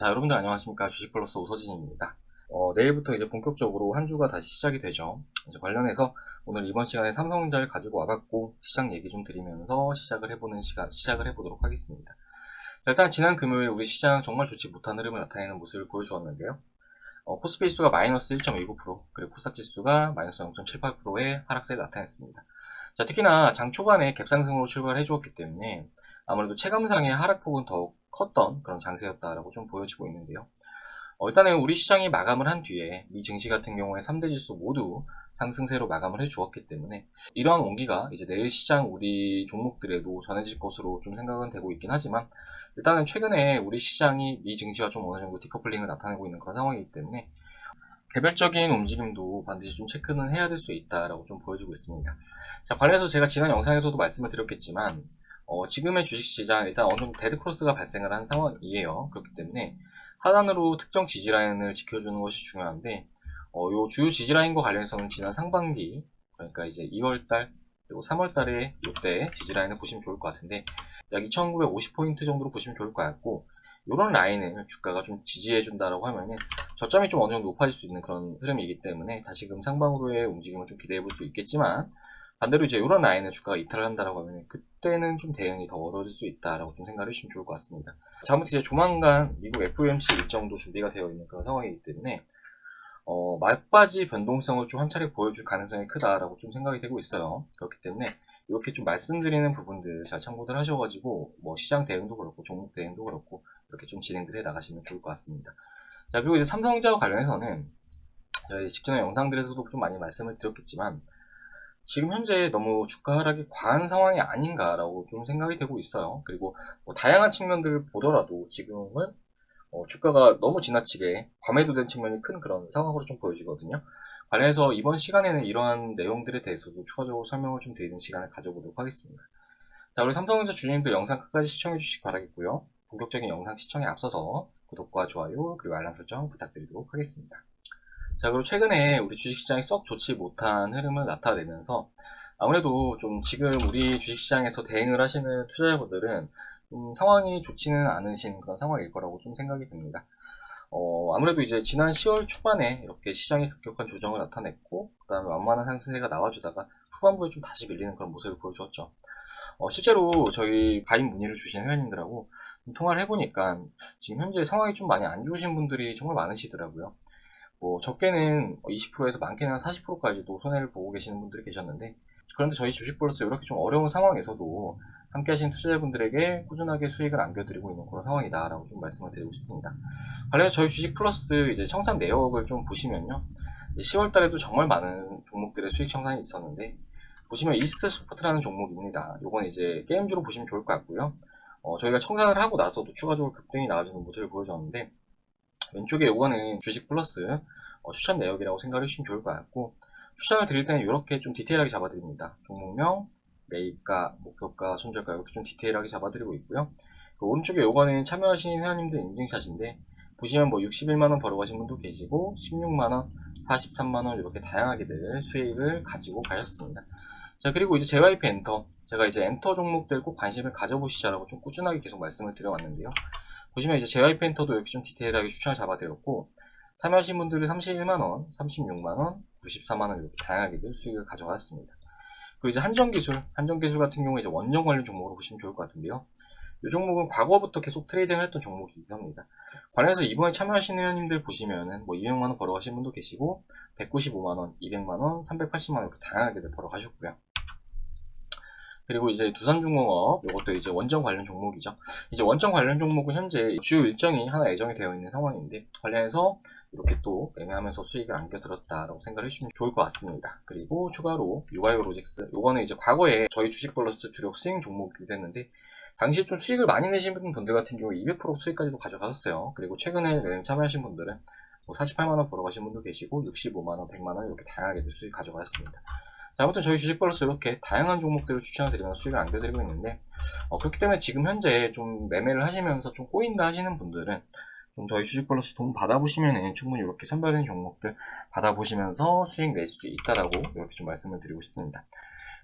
자, 여러분들 안녕하십니까. 주식플러스 오서진입니다. 내일부터 이제 본격적으로 한 주가 다시 시작이 되죠. 이제 관련해서 오늘 이번 시간에 삼성전자를 가지고 와봤고, 시장 얘기 좀 드리면서 시작을 해보도록 하겠습니다. 자, 일단 지난 금요일 우리 시장 정말 좋지 못한 흐름을 나타내는 모습을 보여주었는데요. 코스피 지수가 마이너스 1.29%, 그리고 코스닥 지수가 마이너스 0.78%의 하락세를 나타냈습니다. 자, 특히나 장 초반에 갭상승으로 출발해 주었기 때문에 아무래도 체감상의 하락폭은 더 컸던 그런 장세였다라고 좀 보여지고 있는데요. 일단은 우리 시장이 마감을 한 뒤에 미 증시 같은 경우에 3대 지수 모두 상승세로 마감을 해 주었기 때문에 이러한 온기가 이제 내일 시장 우리 종목들에도 전해질 것으로 좀 생각은 되고 있긴 하지만 일단은 최근에 우리 시장이 미 증시와 좀 어느 정도 디커플링을 나타내고 있는 그런 상황이기 때문에 개별적인 움직임도 반드시 좀 체크는 해야 될 수 있다라고 좀 보여지고 있습니다. 자, 관련해서 제가 지난 영상에서도 말씀을 드렸겠지만 지금의 주식시장 일단 어느 정도 데드크로스가 발생을 한 상황이에요. 그렇기 때문에 하단으로 특정 지지라인을 지켜주는 것이 중요한데 요 주요 지지라인과 관련해서는 지난 상반기 그러니까 이제 2월달 그리고 3월달에 이때 지지라인을 보시면 좋을 것 같은데 약 2,950포인트 정도로 보시면 좋을 것 같고 이런 라인을 주가가 좀 지지해준다라고 하면은 저점이 좀 어느 정도 높아질 수 있는 그런 흐름이기 때문에 다시금 상방으로의 움직임을 좀 기대해 볼 수 있겠지만 반대로 이제 이런 라인을 주가가 이탈을 한다라고 하면 그때는 좀 대응이 더 어려워질 수 있다라고 좀 생각을 해주시면 좋을 것 같습니다. 자, 아무튼 이제 조만간 미국 FOMC 일정도 준비가 되어 있는 그런 상황이기 때문에 막바지 변동성을 좀 한 차례 보여줄 가능성이 크다라고 좀 생각이 되고 있어요. 그렇기 때문에 이렇게 좀 말씀드리는 부분들 잘 참고들 하셔가지고 뭐 시장 대응도 그렇고 종목 대응도 그렇고 이렇게 좀 진행들 해 나가시면 좋을 것 같습니다. 자, 그리고 이제 삼성전자와 관련해서는 저희 직전의 영상들에서도 좀 많이 말씀을 드렸겠지만 지금 현재 너무 주가 하락이 과한 상황이 아닌가라고 좀 생각이 되고 있어요. 그리고 뭐 다양한 측면들을 보더라도 지금은 주가가 너무 지나치게 과매도된 측면이 큰 그런 상황으로 좀 보여지거든요. 관련해서 이번 시간에는 이러한 내용들에 대해서도 추가적으로 설명을 좀 드리는 시간을 가져보도록 하겠습니다. 자, 우리 삼성전자 주주님들 영상 끝까지 시청해 주시기 바라겠고요. 본격적인 영상 시청에 앞서서 구독과 좋아요 그리고 알람 설정 부탁드리도록 하겠습니다. 자, 그리고 최근에 우리 주식시장이 썩 좋지 못한 흐름을 나타내면서 아무래도 좀 지금 우리 주식시장에서 대응을 하시는 투자자분들은 상황이 좋지는 않으신 그런 상황일 거라고 좀 생각이 듭니다. 아무래도 이제 지난 10월 초반에 이렇게 시장이 급격한 조정을 나타냈고, 그 다음에 완만한 상승세가 나와주다가 후반부에 좀 다시 밀리는 그런 모습을 보여주었죠. 실제로 저희 가입 문의를 주신 회원님들하고 통화를 해보니까 지금 현재 상황이 좀 많이 안 좋으신 분들이 정말 많으시더라고요. 뭐 적게는 20%에서 많게는 한 40%까지도 손해를 보고 계시는 분들이 계셨는데 그런데 저희 주식플러스 이렇게 좀 어려운 상황에서도 함께 하신 투자자분들에게 꾸준하게 수익을 안겨드리고 있는 그런 상황이다라고 좀 말씀을 드리고 싶습니다. 관련해서 저희 주식플러스 이제 청산 내역을 좀 보시면요. 10월 달에도 정말 많은 종목들의 수익 청산이 있었는데 보시면 이스트 소프트라는 종목입니다. 요건 이제 게임주로 보시면 좋을 것 같고요. 저희가 청산을 하고 나서도 추가적으로 급등이 나와주는 모습을 보여줬는데 왼쪽에 요거는 주식 플러스 추천 내역이라고 생각해 주시면 좋을 것 같고 추천을 드릴 때는 이렇게 좀 디테일하게 잡아드립니다. 종목명, 매입가, 목표가, 손절가 이렇게 좀 디테일하게 잡아드리고 있고요. 그 오른쪽에 요거는 참여하신 회원님들 인증샷인데 보시면 뭐 61만원 벌어가신 분도 계시고 16만원, 43만원 이렇게 다양하게들 수익을 가지고 가셨습니다. 자, 그리고 이제 JYP 엔터 제가 이제 엔터 종목들 꼭 관심을 가져보시자라고 좀 꾸준하게 계속 말씀을 드려왔는데요. 보시면 이제 JYP 엔터도 이렇게 좀 디테일하게 추천을 잡아드렸고 참여하신 분들이 31만원, 36만원, 94만원 이렇게 다양하게 수익을 가져갔습니다. 그리고 이제 한정기술 같은 경우에 이제 원전 관련 종목으로 보시면 좋을 것 같은데요. 이 종목은 과거부터 계속 트레이딩을 했던 종목이기도 합니다. 관련해서 이번에 참여하시는 회원님들 보시면은 뭐 200만원 벌어가신 분도 계시고 195만원, 200만원, 380만원 이렇게 다양하게 벌어가셨고요. 그리고 이제 두산중공업 이것도 이제 원전 관련 종목이죠. 이제 원전 관련 종목은 현재 주요 일정이 하나 예정이 되어 있는 상황인데 관련해서 이렇게 또 매매하면서 수익을 안겨들었다라고 생각을 해주시면 좋을 것 같습니다. 그리고 추가로 유가이오 로직스 요거는 이제 과거에 저희 주식플러스 주력 스윙 종목이 됐는데 당시에 좀 수익을 많이 내신 분들 같은 경우 200% 수익까지도 가져가셨어요. 그리고 최근에 참여하신 분들은 뭐 48만원 벌어가신 분도 계시고 65만원, 100만원 이렇게 다양하게 수익 가져가셨습니다. 자, 아무튼 저희 주식플러스 이렇게 다양한 종목들을 추천을 드리면서 수익을 안겨드리고 있는데 그렇기 때문에 지금 현재 좀 매매를 하시면서 좀 꼬인다 하시는 분들은 좀 저희 주식플러스 돈 받아보시면 충분히 이렇게 선별된 종목들 받아보시면서 수익 낼 수 있다라고 이렇게 좀 말씀을 드리고 싶습니다.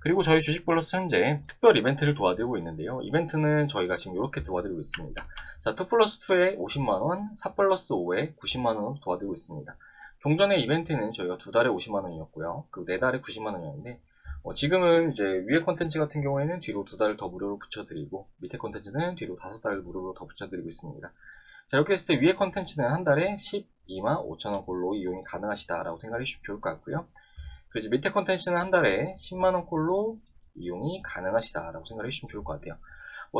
그리고 저희 주식플러스 현재 특별 이벤트를 도와드리고 있는데요. 이벤트는 저희가 지금 이렇게 도와드리고 있습니다. 자, 2 플러스 2에 50만원, 4 플러스 5에 90만원 도와드리고 있습니다. 종전의 이벤트는 저희가 2달에 50만원이었고요. 그리고 4달에 90만원이었는데, 지금은 이제 위에 컨텐츠 같은 경우에는 뒤로 2달을 더 무료로 붙여드리고, 밑에 컨텐츠는 뒤로 5달을 무료로 더 붙여드리고 있습니다. 자, 이렇게 했을 때 위에 컨텐츠는 한 달에 12만 5천원 꼴로 이용이 가능하시다라고 생각해 주시면 좋을 것 같고요. 그리고 밑에 컨텐츠는 한 달에 10만원 꼴로 이용이 가능하시다라고 생각해 주시면 좋을 것 같아요.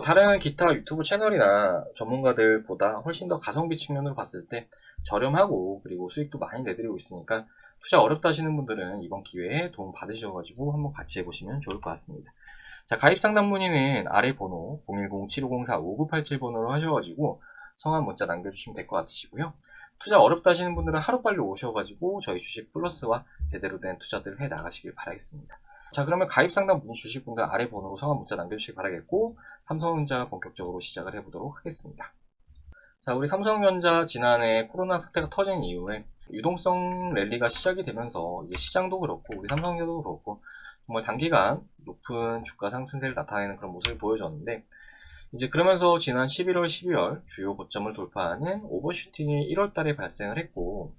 다른 기타 유튜브 채널이나 전문가들보다 훨씬 더 가성비 측면으로 봤을 때 저렴하고 그리고 수익도 많이 내드리고 있으니까 투자 어렵다 하시는 분들은 이번 기회에 도움 받으셔가지고 한번 같이 해보시면 좋을 것 같습니다. 자, 가입 상담 문의는 아래 번호 010-7504-5987번호로 하셔가지고 성함 문자 남겨주시면 될 것 같으시고요. 투자 어렵다 하시는 분들은 하루빨리 오셔가지고 저희 주식 플러스와 제대로 된 투자들을 해 나가시길 바라겠습니다. 자, 그러면 가입 상담 문의 주실 분들 아래 번호로 성함 문자 남겨주시기 바라겠고, 삼성전자 본격적으로 시작을 해보도록 하겠습니다. 자, 우리 삼성전자 지난해 코로나 사태가 터진 이후에 유동성 랠리가 시작이 되면서 이제 시장도 그렇고 우리 삼성전자도 그렇고 정말 단기간 높은 주가 상승세를 나타내는 그런 모습을 보여줬는데, 이제 그러면서 지난 11월, 12월 주요 고점을 돌파하는 오버슈팅이 1월 달에 발생을 했고,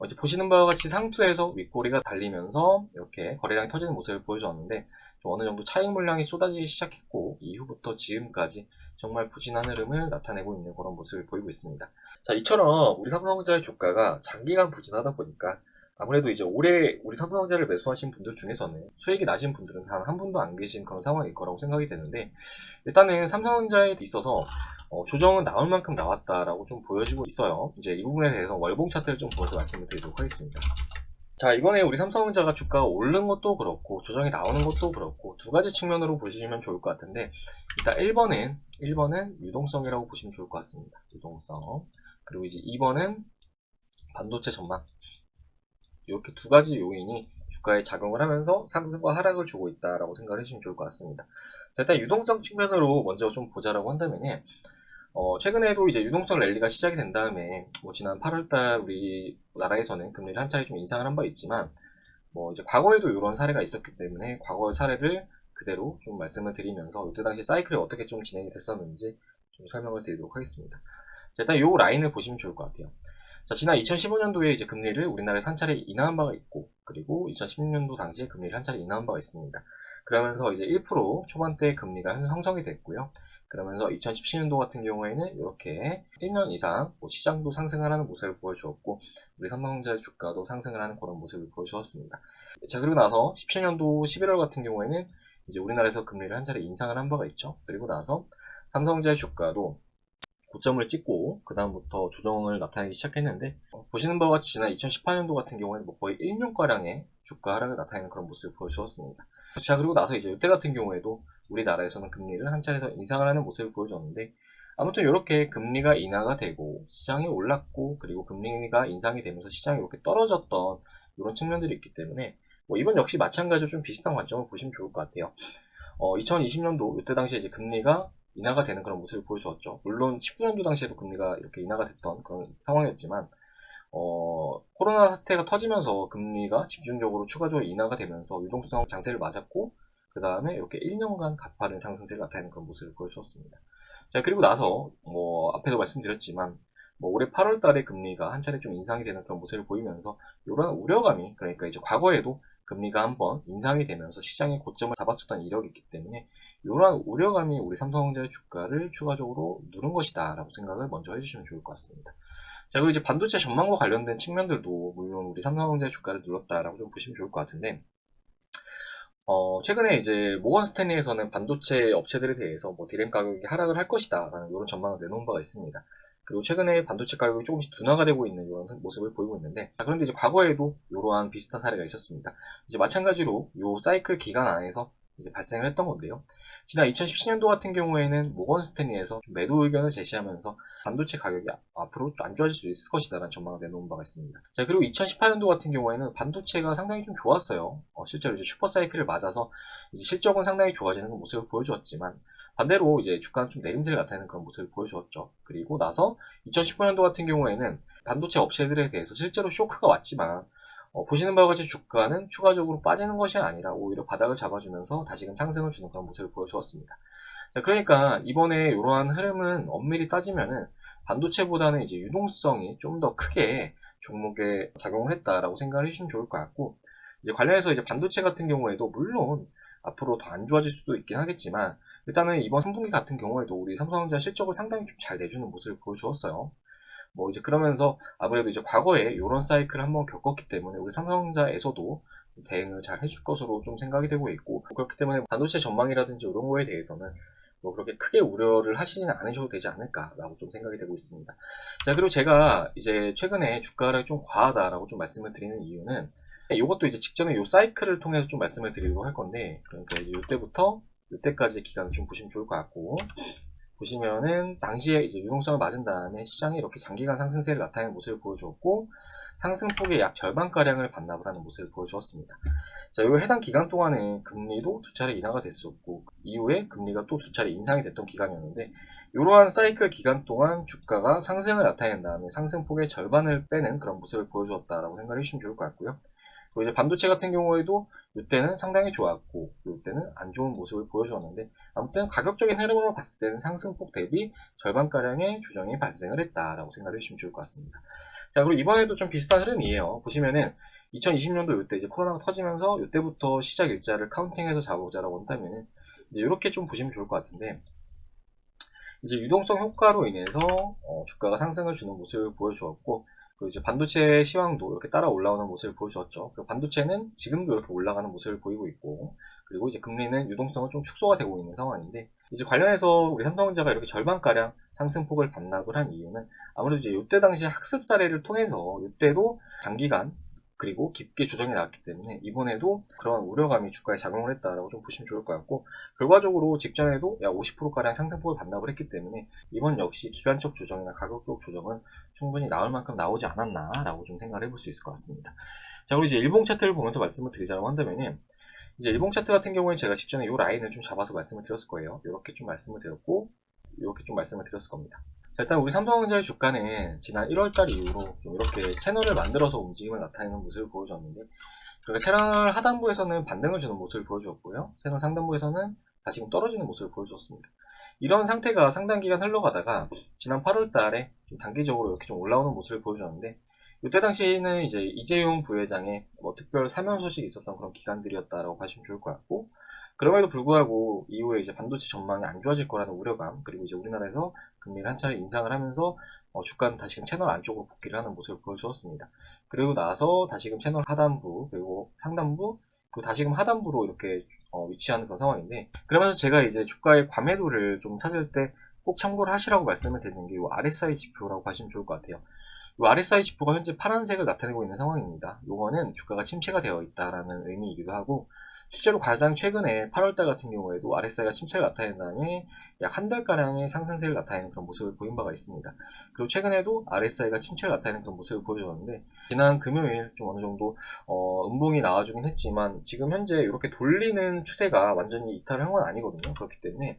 이제 보시는 바와 같이 상투에서 윗꼬리가 달리면서 이렇게 거래량이 터지는 모습을 보여줬는데, 좀 어느 정도 차익 물량이 쏟아지기 시작했고, 이후부터 지금까지 정말 부진한 흐름을 나타내고 있는 그런 모습을 보이고 있습니다. 자, 이처럼 우리 삼성전자의 주가가 장기간 부진하다 보니까 아무래도 이제 올해 우리 삼성전자를 매수하신 분들 중에서는 수익이 나신 분들은 단 한 분도 안 계신 그런 상황일 거라고 생각이 되는데, 일단은 삼성전자에 있어서 조정은 나올 만큼 나왔다라고 좀 보여지고 있어요. 이제 이 부분에 대해서 월봉 차트를 좀 보면서 말씀을 드리도록 하겠습니다. 자, 이번에 우리 삼성전자가 주가가 오르는 것도 그렇고 조정이 나오는 것도 그렇고 두 가지 측면으로 보시면 좋을 것 같은데, 일단 1번은 유동성이라고 보시면 좋을 것 같습니다. 유동성. 그리고 이제 2번은 반도체 전망. 이렇게 두 가지 요인이 주가에 작용을 하면서 상승과 하락을 주고 있다라고 생각을 해주시면 좋을 것 같습니다. 자, 일단 유동성 측면으로 먼저 좀 보자라고 한다면은, 최근에도 이제 유동성 랠리가 시작이 된 다음에, 지난 8월달 우리나라에서는 금리를 한 차례 좀 인상을 한 바 있지만, 이제 과거에도 이런 사례가 있었기 때문에, 과거의 사례를 그대로 좀 말씀을 드리면서, 이때 당시 사이클이 어떻게 좀 진행이 됐었는지 좀 설명을 드리도록 하겠습니다. 자, 일단 이 라인을 보시면 좋을 것 같아요. 자, 지난 2015년도에 이제 금리를 우리나라에서 한 차례 인하한 바가 있고, 그리고 2016년도 당시에 금리를 한 차례 인하한 바가 있습니다. 그러면서 이제 1% 초반대 금리가 형성이 됐고요. 그러면서 2017년도 같은 경우에는 이렇게 1년 이상 시장도 상승을 하는 모습을 보여주었고, 우리 삼성전자 주가도 상승을 하는 그런 모습을 보여주었습니다. 자, 그리고 나서 17년도 11월 같은 경우에는 이제 우리나라에서 금리를 한 차례 인상을 한 바가 있죠. 그리고 나서 삼성전자 주가도 고점을 찍고 그 다음부터 조정을 나타내기 시작했는데, 보시는 바와 같이 지난 2018년도 같은 경우에는 거의 1년가량의 주가 하락을 나타내는 그런 모습을 보여주었습니다. 자, 그리고 나서 이제 이때 같은 경우에도 우리나라에서는 금리를 한 차례에서 인상을 하는 모습을 보여줬는데, 아무튼 이렇게 금리가 인하가 되고 시장이 올랐고 그리고 금리가 인상이 되면서 시장이 이렇게 떨어졌던 이런 측면들이 있기 때문에 이번 역시 마찬가지로 좀 비슷한 관점을 보시면 좋을 것 같아요. 2020년도 이때 당시에 이제 금리가 인하가 되는 그런 모습을 보여주었죠. 물론 19년도 당시에도 금리가 이렇게 인하가 됐던 그런 상황이었지만, 코로나 사태가 터지면서 금리가 집중적으로 추가적으로 인하가 되면서 유동성 장세를 맞았고, 그 다음에 이렇게 1년간 가파른 상승세를 나타내는 그런 모습을 보여주었습니다. 자, 그리고 나서 앞에도 말씀드렸지만 올해 8월 달에 금리가 한 차례 좀 인상이 되는 그런 모습을 보이면서 이런 우려감이, 그러니까 이제 과거에도 금리가 한번 인상이 되면서 시장의 고점을 잡았었던 이력이 있기 때문에 이러한 우려감이 우리 삼성전자의 주가를 추가적으로 누른 것이다 라고 생각을 먼저 해주시면 좋을 것 같습니다. 자, 그리고 이제 반도체 전망과 관련된 측면들도 물론 우리 삼성전자의 주가를 눌렀다라고 좀 보시면 좋을 것 같은데, 최근에 이제 모건 스탠리에서는 반도체 업체들에 대해서 디램 가격이 하락을 할 것이다 라는 이런 전망을 내놓은 바가 있습니다. 그리고 최근에 반도체 가격이 조금씩 둔화가 되고 있는 이런 모습을 보이고 있는데, 그런데 이제 과거에도 이러한 비슷한 사례가 있었습니다. 이제 마찬가지로 이 사이클 기간 안에서 이제 발생을 했던 건데요. 지난 2017년도 같은 경우에는 모건 스탠리에서 매도 의견을 제시하면서 반도체 가격이 앞으로 안 좋아질 수 있을 것이다라는 전망을 내놓은 바가 있습니다. 자, 그리고 2018년도 같은 경우에는 반도체가 상당히 좀 좋았어요. 실제로 이제 슈퍼 사이클을 맞아서 이제 실적은 상당히 좋아지는 모습을 보여주었지만, 반대로 이제 주가는 좀 내림세를 나타내는 그런 모습을 보여주었죠. 그리고 나서 2019년도 같은 경우에는 반도체 업체들에 대해서 실제로 쇼크가 왔지만, 보시는 바와 같이 주가는 추가적으로 빠지는 것이 아니라 오히려 바닥을 잡아주면서 다시금 상승을 주는 그런 모습을 보여주었습니다. 자, 그러니까 이번에 이러한 흐름은 엄밀히 따지면은 반도체보다는 이제 유동성이 좀 더 크게 종목에 작용을 했다라고 생각을 해주시면 좋을 것 같고, 이제 관련해서 이제 반도체 같은 경우에도 물론 앞으로 더 안 좋아질 수도 있긴 하겠지만, 일단은 이번 3분기 같은 경우에도 우리 삼성전자 실적을 상당히 좀 잘 내주는 모습을 보여주었어요. 뭐 이제 그러면서 아무래도 이제 과거에 이런 사이클을 한번 겪었기 때문에 우리 삼성전자에서도 대응을 잘 해줄 것으로 좀 생각이 되고 있고, 그렇기 때문에 반도체 전망이라든지 이런 거에 대해서는 뭐 그렇게 크게 우려를 하시지는 않으셔도 되지 않을까라고 좀 생각이 되고 있습니다. 자, 그리고 제가 이제 최근에 주가를 좀 과하다라고 좀 말씀을 드리는 이유는, 이것도 이제 직전에 이 사이클을 통해서 좀 말씀을 드리려고 할 건데, 그러니까 이제 이때부터 이때까지의 기간을 좀 보시면 좋을 것 같고, 보시면은 당시에 이제 유동성을 맞은 다음에 시장이 이렇게 장기간 상승세를 나타내는 모습을 보여주었고, 상승폭의 약 절반가량을 반납을 하는 모습을 보여주었습니다. 자, 이 해당 기간 동안에 금리도 두 차례 인하가 됐었고, 이후에 금리가 또 두 차례 인상이 됐던 기간이었는데, 이러한 사이클 기간 동안 주가가 상승을 나타낸 다음에 상승폭의 절반을 빼는 그런 모습을 보여주었다라고 생각을 해주시면 좋을 것 같고요. 그리고 이제 반도체 같은 경우에도 이때는 상당히 좋았고, 이때는 안 좋은 모습을 보여주었는데, 아무튼 가격적인 흐름으로 봤을 때는 상승폭 대비 절반가량의 조정이 발생을 했다라고 생각을 해주시면 좋을 것 같습니다. 자, 그리고 이번에도 좀 비슷한 흐름이에요. 보시면은 2020년도 이때 이제 코로나가 터지면서 이때부터 시작 일자를 카운팅해서 잡아보자라고 한다면은 이렇게 좀 보시면 좋을 것 같은데, 이제 유동성 효과로 인해서 주가가 상승을 주는 모습을 보여주었고, 그리고 이제 반도체 시황도 이렇게 따라 올라오는 모습을 보여주었죠. 그리고 반도체는 지금도 이렇게 올라가는 모습을 보이고 있고, 그리고 이제 금리는 유동성은 좀 축소가 되고 있는 상황인데, 이제 관련해서 우리 삼성전자가 이렇게 절반가량 상승폭을 반납을 한 이유는 아무래도 이제 이때 당시 학습 사례를 통해서 이때도 장기간 그리고 깊게 조정이 나왔기 때문에 이번에도 그러한 우려감이 주가에 작용을 했다라고 좀 보시면 좋을 것 같고, 결과적으로 직전에도 약 50%가량 상승폭을 반납을 했기 때문에 이번 역시 기간적 조정이나 가격적 조정은 충분히 나올 만큼 나오지 않았나라고 좀 생각을 해볼 수 있을 것 같습니다. 자, 그리고 이제 일봉 차트를 보면서 말씀을 드리자고 한다면은, 이제 일봉 차트 같은 경우에 제가 직전에 이 라인을 좀 잡아서 말씀을 드렸을 거예요. 이렇게 좀 말씀을 드렸고, 이렇게 좀 말씀을 드렸을 겁니다. 자, 일단 우리 삼성전자의 주가는 지난 1월달 이후로 좀 이렇게 채널을 만들어서 움직임을 나타내는 모습을 보여줬는데, 그러니까 채널 하단부에서는 반등을 주는 모습을 보여주었고요, 채널 상단부에서는 다시금 떨어지는 모습을 보여주었습니다. 이런 상태가 상당 기간 흘러가다가 지난 8월달에 좀 단기적으로 이렇게 좀 올라오는 모습을 보여줬는데, 이때 당시에는 이제 이재용 부회장의 특별 사면 소식이 있었던 그런 기간들이었다라고 봐주시면 좋을 것 같고, 그럼에도 불구하고 이후에 이제 반도체 전망이 안 좋아질 거라는 우려감, 그리고 이제 우리나라에서 금리를 한 차례 인상을 하면서 주가는 다시금 채널 안쪽으로 복귀를 하는 모습을 보여주었습니다. 그리고 나서 다시금 채널 하단부, 그리고 상단부, 그리고 다시금 하단부로 이렇게 위치하는 그런 상황인데, 그러면서 제가 이제 주가의 과매도를 좀 찾을 때 꼭 참고를 하시라고 말씀을 드리는 게 이 RSI 지표라고 봐주시면 좋을 것 같아요. 이 RSI 지표가 현재 파란색을 나타내고 있는 상황입니다. 이거는 주가가 침체가 되어 있다라는 의미이기도 하고, 실제로 가장 최근에 8월달 같은 경우에도 RSI가 침체를 나타낸 다음에 약 한 달가량의 상승세를 나타내는 그런 모습을 보인 바가 있습니다. 그리고 최근에도 RSI가 침체를 나타내는 그런 모습을 보여줬는데, 지난 금요일 좀 어느 정도 음봉이 나와주긴 했지만 지금 현재 이렇게 돌리는 추세가 완전히 이탈을 한 건 아니거든요. 그렇기 때문에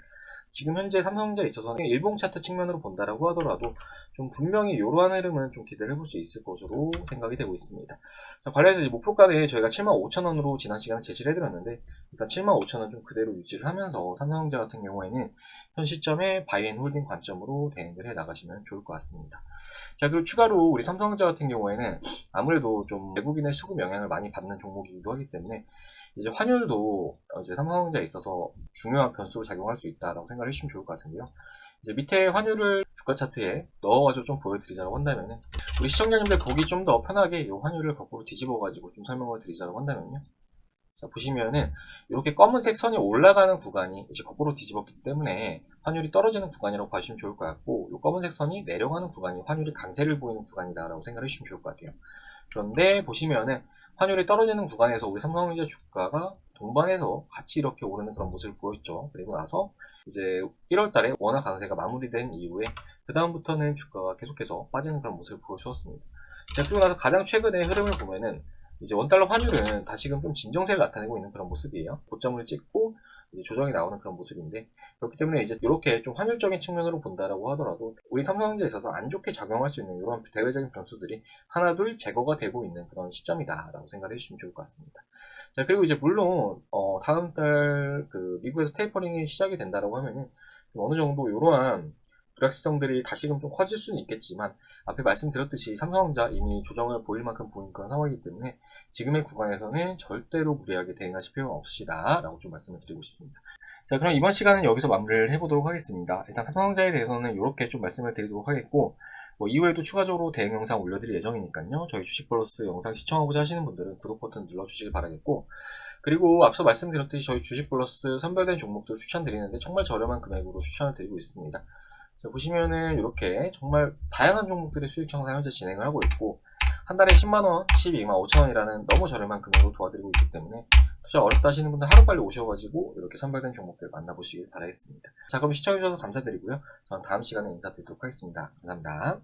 지금 현재 삼성전자에 있어서는 일봉 차트 측면으로 본다라고 하더라도 좀 분명히 이러한 흐름은 좀 기대를 해볼 수 있을 것으로 생각이 되고 있습니다. 자, 관련해서 이제 목표가를 저희가 75,000원으로 지난 시간에 제시를 해드렸는데, 일단 75,000원 좀 그대로 유지를 하면서 삼성전자 같은 경우에는 현 시점에 바이앤홀딩 관점으로 대응을 해 나가시면 좋을 것 같습니다. 자, 그리고 추가로 우리 삼성전자 같은 경우에는 아무래도 좀 외국인의 수급 영향을 많이 받는 종목이기도 하기 때문에 이제 환율도 이제 삼성전자에 있어서 중요한 변수로 작용할 수 있다라고 생각을 해주시면 좋을 것 같은데요. 이제 밑에 환율을 주가 차트에 넣어가지고 좀 보여드리자고 한다면은, 우리 시청자님들 보기 좀 더 편하게 이 환율을 거꾸로 뒤집어가지고 좀 설명을 드리자고 한다면요. 자, 보시면은 이렇게 검은색 선이 올라가는 구간이 이제 거꾸로 뒤집었기 때문에 환율이 떨어지는 구간이라고 봐주시면 좋을 것 같고, 이 검은색 선이 내려가는 구간이 환율이 강세를 보이는 구간이다라고 생각을 해주시면 좋을 것 같아요. 그런데 보시면은 환율이 떨어지는 구간에서 우리 삼성전자 주가가 동반해서 같이 이렇게 오르는 그런 모습을 보였죠. 그리고 나서 이제 1월달에 원화 강세가 마무리된 이후에 그 다음부터는 주가가 계속해서 빠지는 그런 모습을 보여주었습니다. 그리고 나서 가장 최근의 흐름을 보면은 이제 원달러 환율은 다시금 좀 진정세를 나타내고 있는 그런 모습이에요. 고점을 찍고 이제 조정이 나오는 그런 모습인데, 그렇기 때문에 이제 이렇게 좀 환율적인 측면으로 본다라고 하더라도 우리 삼성전자에 있어서 안 좋게 작용할 수 있는 이런 대외적인 변수들이 하나둘 제거가 되고 있는 그런 시점이다라고 생각을 해주시면 좋을 것 같습니다. 자, 그리고 이제 물론 다음 달 그 미국에서 테이퍼링이 시작이 된다라고 하면은 어느 정도 이러한 불확실성들이 다시금 좀 커질 수는 있겠지만, 앞에 말씀드렸듯이 삼성전자 이미 조정을 보일 만큼 보인 그런 상황이기 때문에 지금의 구간에서는 절대로 무리하게 대응하실 필요는 없으시다 라고 좀 말씀을 드리고 싶습니다. 자, 그럼 이번 시간은 여기서 마무리를 해보도록 하겠습니다. 일단 삼성전자에 대해서는 이렇게 좀 말씀을 드리도록 하겠고, 이후에도 추가적으로 대응 영상 올려드릴 예정이니까요. 저희 주식플러스 영상 시청하고자 하시는 분들은 구독 버튼 눌러주시길 바라겠고, 그리고 앞서 말씀드렸듯이 저희 주식플러스 선별된 종목들 추천드리는데 정말 저렴한 금액으로 추천을 드리고 있습니다. 자, 보시면은 이렇게 정말 다양한 종목들의 수익 형상 현재 진행을 하고 있고, 한 달에 10만원, 12만 5천원이라는 너무 저렴한 금액으로 도와드리고 있기 때문에 투자 어렵다 하시는 분들 하루빨리 오셔가지고 이렇게 선별된 종목들 만나보시길 바라겠습니다. 자, 그럼 시청해주셔서 감사드리고요. 저는 다음 시간에 인사드리도록 하겠습니다. 감사합니다.